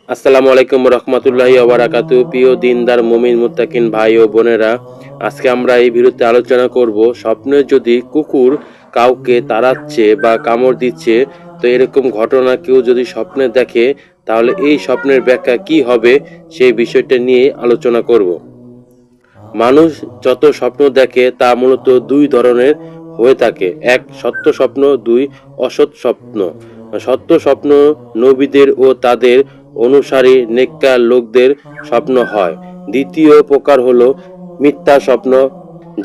আসসালামু আলাইকুম রহমতুল্লাহি ওয়া বারাকাতুহু। প্রিয় দিনদার মুমিন মুত্তাকিন ভাই ও বোনেরা, আজকে আমরা এই ভিডিওতে আলোচনা করব স্বপ্নে যদি কুকুর কাউকে তাড়াচ্ছে বা কামড় দিচ্ছে, তো এরকম ঘটনা কেউ যদি স্বপ্নে দেখে তাহলে এই স্বপ্নের ব্যাখ্যা কি হবে সেই বিষয়টা নিয়ে আলোচনা করব। মানুষ যত স্বপ্ন দেখে তা মূলত দুই ধরনের হয়ে থাকে: এক, সত্য স্বপ্ন; দুই, অসৎ স্বপ্ন। সত্য স্বপ্ন নবীদের ও তাদের অনুসারী নেককার লোকদের স্বপ্ন হয়। দ্বিতীয় প্রকার হলো মিথ্যা স্বপ্ন,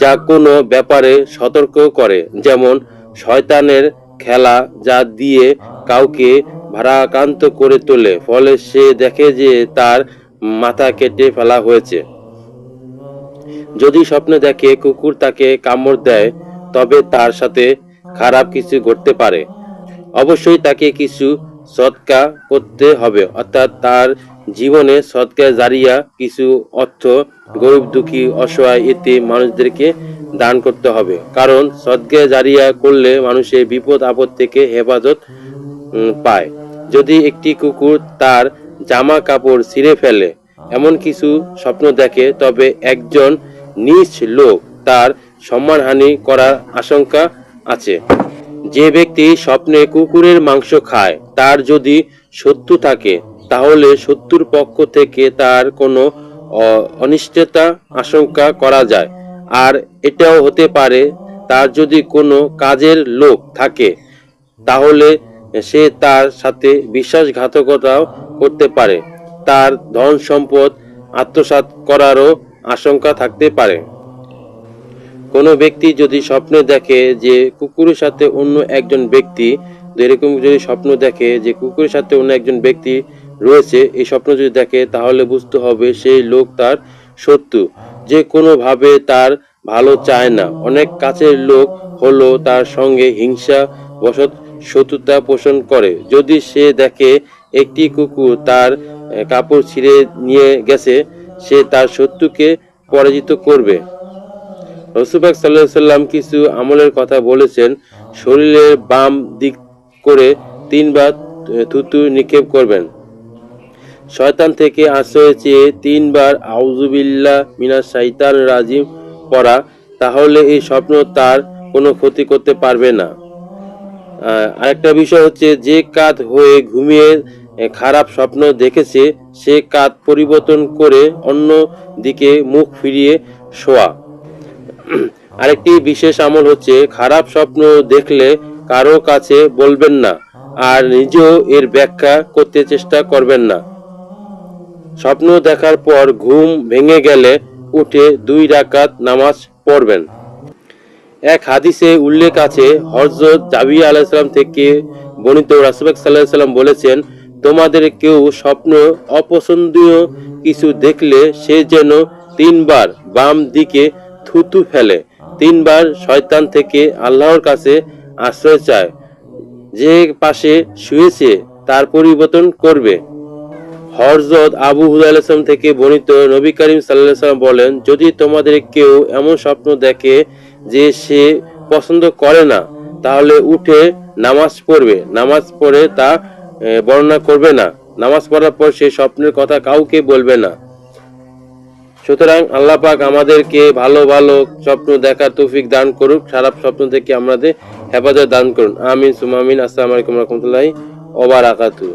যা কোনো ব্যাপারে সতর্ক করে, যেমন শয়তানের খেলা, যা দিয়ে কাউকে ভারাক্রান্ত করে তোলে, ফলে সে দেখে যে তার মাথা কেটে ফেলা হয়েছে। যদি স্বপ্নে দেখে কুকুর তাকে কামড় দেয়, তবে তার সাথে খারাপ কিছু ঘটতে পারে। অবশ্যই তাকে কিছু সদকা করতে হবে, অর্থাৎ তার জীবনে সদকা জারিয়া কিছু অর্থ গরিব, দুঃখী, অসহায়, এতে মানুষদেরকে দান করতে হবে। কারণ সদকা জারিয়া করলে মানুষের বিপদ আপদ থেকে হেফাজত পায়। যদি একটি কুকুর তার জামা কাপড় ছিঁড়ে ফেলে এমন কিছু স্বপ্ন দেখে, তবে একজন নীচ লোক তার সম্মানহানি করার আশঙ্কা আছে। যে ব্যক্তি স্বপ্নে কুকুরের মাংস খায়, তার যদি শত্রু থাকে তাহলে শত্রুর পক্ষ থেকে তার কোনো অনিষ্টতা আশঙ্কা করা যায়। আর এটাও হতে পারে তার যদি কোনো কাজের লোক থাকে তাহলে সে তার সাথে বিশ্বাসঘাতকতাও করতে পারে। তার ধন সম্পদ আত্মসাৎ করারও আশঙ্কা থাকতে পারে। কোনো ব্যক্তি যদি স্বপ্নে দেখে যে কুকুরের সাথে অন্য একজন ব্যক্তি, এরকম যদি স্বপ্ন দেখে যে কুকুরের সাথে অন্য একজন ব্যক্তি রয়েছে, এই স্বপ্ন যদি দেখে তাহলে বুঝতে হবে সেই লোক তার শত্রু, যে কোনোভাবে তার ভালো চায় না। অনেক কাছের লোক হলো তার সঙ্গে হিংসা বশত শত্রুতা পোষণ করে। যদি সে দেখে একটি কুকুর তার কাপড় ছিঁড়ে নিয়ে গেছে, সে তার শত্রুকে পরাজিত করবে। রাসূল পাক সাল্লাল্লাহু আলাইহি সাল্লাম কিছু আমলের কথা বলেছেন। শরীরের বাম দিক করে 3 বার থুতু নিক্ষেপ করবেন। শয়তান থেকে আশ্রয় চেয়ে 3 বার আউযু বিল্লাহি মিনাশ শাইতানির রাজিম পড়া, তাহলে এই স্বপ্ন তার কোনো ক্ষতি করতে পারবে না। আরেকটা বিষয় হচ্ছে, যে কাত হয়ে ঘুমিয়ে খারাপ স্বপ্ন দেখেছে সে কাত পরিবর্তন করে অন্য দিকে মুখ ফিরিয়ে শোয়া। আরেকটি বিশেষ আমল হচ্ছে, খারাপ স্বপ্ন দেখলে কারো কাছে বলবেন না আর নিজেও এর ব্যাখ্যা করতে চেষ্টা করবেন না। স্বপ্ন দেখার পর ঘুম ভেঙে গেলে উঠে 2 রাকাত নামাজ পড়বেন। এক হাদিসে উল্লেখ আছে, হযরত জাবির আলাইহিস সালাম থেকে বর্ণিত, রাসূল সাল্লাল্লাহু আলাইহি সাল্লাম বলেছেন, তোমাদের কেউ স্বপ্ন অপছন্দনীয় কিছু দেখলে সে যেন 3 বার বাম দিকে থুতু ফেলে, 3 বার শয়তান থেকে আল্লাহর কাছে আশ্রয় চায়, যে পাশে শুয়েছে তার পরিবর্তন করবে। হযরত আবু হুরায়রা রাদিয়াল্লাহু আনহু থেকে বর্ণিত, নবী করিম সাল্লাল্লাহু আলাইহি ওয়াসাল্লাম বলেন, যদি তোমাদের কেউ এমন স্বপ্ন দেখে যে সে পছন্দ করে না, তাহলে উঠে নামাজ পড়বে। নামাজ পড়ে তা বর্ণনা করবে না। নামাজ পড়ার পর সেই স্বপ্নের কথা কাউকে বলবে না। সুতরাং আল্লাহ পাক আমাদেরকে ভালো ভালো স্বপ্ন দেখার তৌফিক দান করুক, খারাপ স্বপ্ন থেকে আমাদের হেফাজত দান করুন। আমিন সুম্মা আমিন। আসসালামু আলাইকুম ওয়া রাহমাতুল্লাহি ওয়া বারাকাতুহু।